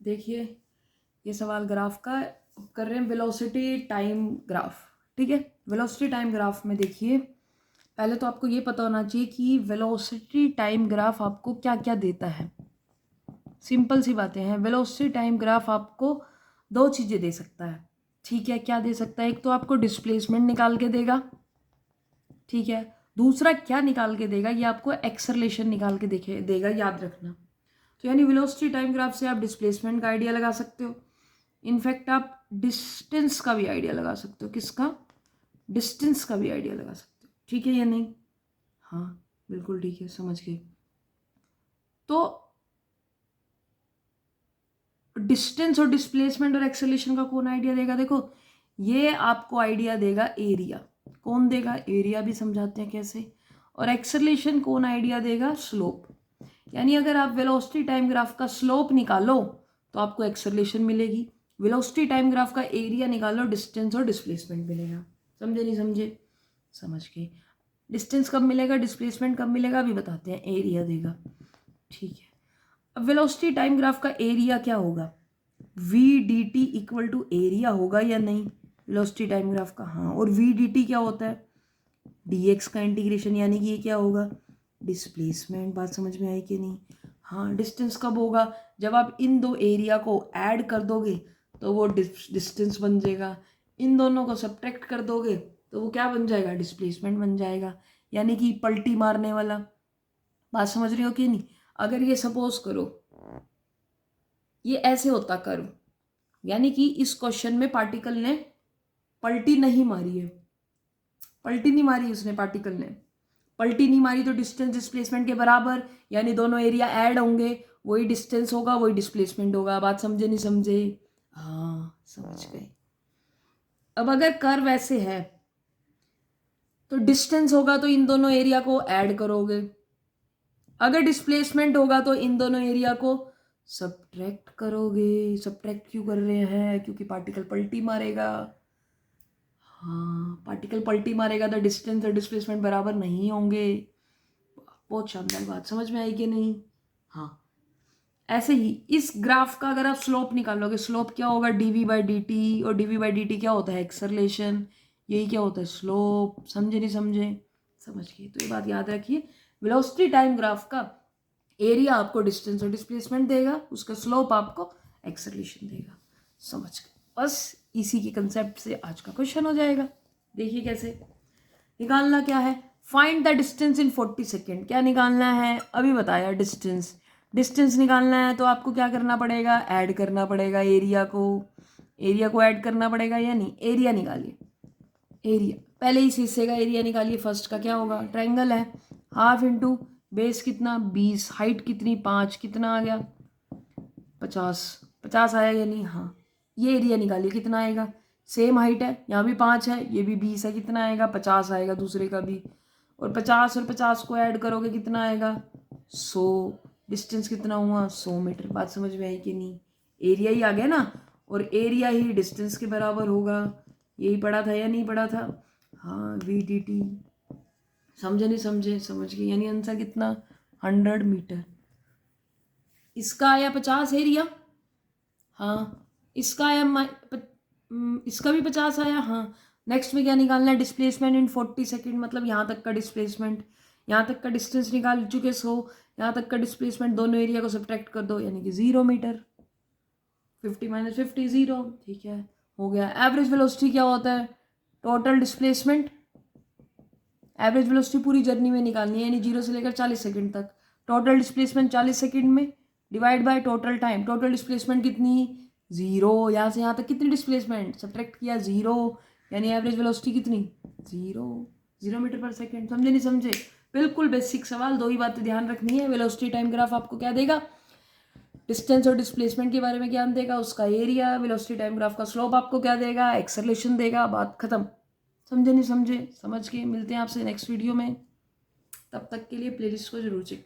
देखिए ये सवाल ग्राफ का कर रहे हैं, वेलोसिटी टाइम ग्राफ। ठीक है, वेलोसिटी टाइम ग्राफ में देखिए पहले तो आपको ये पता होना चाहिए कि वेलोसिटी टाइम ग्राफ आपको क्या क्या देता है। सिंपल सी बातें हैं। वेलोसिटी टाइम ग्राफ आपको दो चीज़ें दे सकता है। ठीक है, क्या दे सकता है? एक तो आपको डिस्प्लेसमेंट निकाल के देगा, ठीक है। दूसरा क्या निकाल के देगा? ये आपको एक्सेलरेशन निकाल के देगा, याद रखना। तो यानी वेलोसिटी टाइम ग्राफ से आप डिस्प्लेसमेंट का आइडिया लगा सकते हो। इनफैक्ट आप डिस्टेंस का भी आइडिया लगा सकते हो। किसका? डिस्टेंस का भी आइडिया लगा सकते हो। ठीक है या नहीं? हाँ बिल्कुल ठीक है, समझ गए। तो डिस्टेंस और डिस्प्लेसमेंट और एक्सेलरेशन का कौन आइडिया देगा? देखो ये आपको आइडिया देगा एरिया। कौन देगा? एरिया। भी समझाते हैं कैसे। और एक्सेलरेशन कौन आइडिया देगा? स्लोप। यानी अगर आप वेलोसिटी टाइम ग्राफ का स्लोप निकालो तो आपको एक्सेलरेशन मिलेगी, वेलोसिटी टाइम ग्राफ का एरिया निकालो, डिस्टेंस और डिस्प्लेसमेंट मिलेगा। समझे नहीं समझे? समझ गए। डिस्टेंस कब मिलेगा, डिस्प्लेसमेंट कब मिलेगा, अभी बताते हैं। एरिया देगा, ठीक है। अब वेलोसिटी टाइम ग्राफ का एरिया क्या होगा? V d t equal to area होगा या नहीं? वेलोसिटी टाइम ग्राफ का। हाँ, और वी डी टी क्या होता है? डी एक्स का इंटीग्रेशन, यानी कि ये क्या होगा? डिस्प्लेसमेंट। बात समझ में आई कि नहीं? हाँ। डिस्टेंस कब होगा? जब आप इन दो एरिया को ऐड कर दोगे तो वो डिस्टेंस बन जाएगा। इन दोनों को सब्ट्रैक्ट कर दोगे तो वो क्या बन जाएगा? डिस्प्लेसमेंट बन जाएगा, यानी कि पलटी मारने वाला। बात समझ रहे हो कि नहीं? अगर ये सपोज करो ये ऐसे होता कर्व, यानी कि इस क्वेश्चन में पार्टिकल ने पलटी नहीं मारी है, पलटी नहीं मारी उसने, पार्टिकल ने पलटी नहीं मारी तो डिस्टेंस डिस्प्लेसमेंट के बराबर, यानी दोनों एरिया ऐड होंगे, वही डिस्टेंस होगा वही डिस्प्लेसमेंट होगा। बात समझे नहीं समझे? हाँ समझ गए। अब अगर कर्व ऐसे है तो डिस्टेंस होगा तो इन दोनों एरिया को ऐड करोगे, अगर डिस्प्लेसमेंट होगा तो इन दोनों एरिया को सब्ट्रैक्ट करोगे। सब्ट्रैक्ट क्यों कर रहे हैं? क्योंकि पार्टिकल पलटी मारेगा। हाँ, पार्टिकल पलटी मारेगा तो डिस्टेंस और डिस्प्लेसमेंट बराबर नहीं होंगे। बहुत शानदार। बात समझ में आई कि नहीं? हाँ। ऐसे ही इस ग्राफ का अगर आप स्लोप निकालोगे, स्लोप क्या होगा? डीवी बाई डी टी, और डीवी बाई डी टी क्या होता है? एक्सेलरेशन। यही क्या होता है? स्लोप। समझे नहीं समझे? समझ गए। तो ये बात याद रखिए, वेलोसिटी टाइम ग्राफ का एरिया आपको डिस्टेंस और डिस्प्लेसमेंट देगा, उसका स्लोप आपको एक्सेलरेशन देगा। समझ गए? बस इसी के कंसेप्ट से आज का क्वेश्चन हो जाएगा। देखिए कैसे निकालना क्या है। Find the distance in 40 second. क्या निकालना है? अभी बताया डिस्टेंस। डिस्टेंस निकालना है तो आपको क्या करना पड़ेगा? ऐड करना पड़ेगा एरिया को। एरिया को ऐड करना पड़ेगा या नहीं? एरिया निकालिए। एरिया पहले इस हिस्से का एरिया निकालिए। फर्स्ट का क्या होगा? ट्रायंगल है। हाफ इंटू बेस कितना? 20, हाइट कितनी? 5, कितना आ गया? 50। 50 आया या नहीं? हाँ। ये एरिया निकालिए, कितना आएगा? सेम हाइट है, यहाँ भी 5 है, ये भी 20 है, कितना आएगा? 50 आएगा दूसरे का भी। और 50 और 50 को ऐड करोगे कितना आएगा? 100। डिस्टेंस कितना हुआ? 100 मीटर। बात समझ में आई कि नहीं? एरिया ही आ गया ना, और एरिया ही डिस्टेंस के बराबर होगा। यही पढ़ा था या नहीं पढ़ा था? हाँ, वी डी टी। समझे नहीं समझे? समझ गए। यानी आंसर कितना? 100 मीटर। इसका आया 50 एरिया। हाँ। इसका आया इसका भी 50 आया। हाँ। नेक्स्ट में क्या निकालना है? डिस्प्लेसमेंट इन 40 सेकेंड, मतलब यहाँ तक का डिस्प्लेसमेंट, यहाँ तक का डिस्टेंस निकाल चुके 100, यहाँ तक का डिस्प्लेसमेंट, दोनों एरिया को सब्ट्रैक्ट कर दो, यानी कि 0 मीटर। 50 माइनस 50 0। ठीक है, हो गया। एवरेज वेलोसिटी क्या होता है? Total displacement. एवरेज वेलोसिटी पूरी जर्नी में निकालनी है, यानी 0 से लेकर 40 सेकंड तक। टोटल डिस्प्लेसमेंट 40 सेकंड में divide by total time. Total displacement कितनी? 0। यहाँ से यहाँ तक कितनी डिस्प्लेसमेंट? सब्ट्रैक्ट किया 0, यानी एवरेज वेलोसिटी कितनी? 0। 0 मीटर पर सेकेंड। समझे नहीं समझे? बिल्कुल बेसिक सवाल। दो ही बातें ध्यान रखनी है। वेलोसिटी टाइम ग्राफ आपको क्या देगा? डिस्टेंस और डिस्प्लेसमेंट के बारे में ज्ञान देगा, उसका एरिया। वेलोसिटी टाइम ग्राफ का स्लोप आपको क्या देगा? एक्सेलरेशन देगा। बात खत्म। समझे नहीं समझे? समझ के मिलते हैं आपसे नेक्स्ट वीडियो में। तब तक के लिए प्लेलिस्ट को जरूर चेक करें।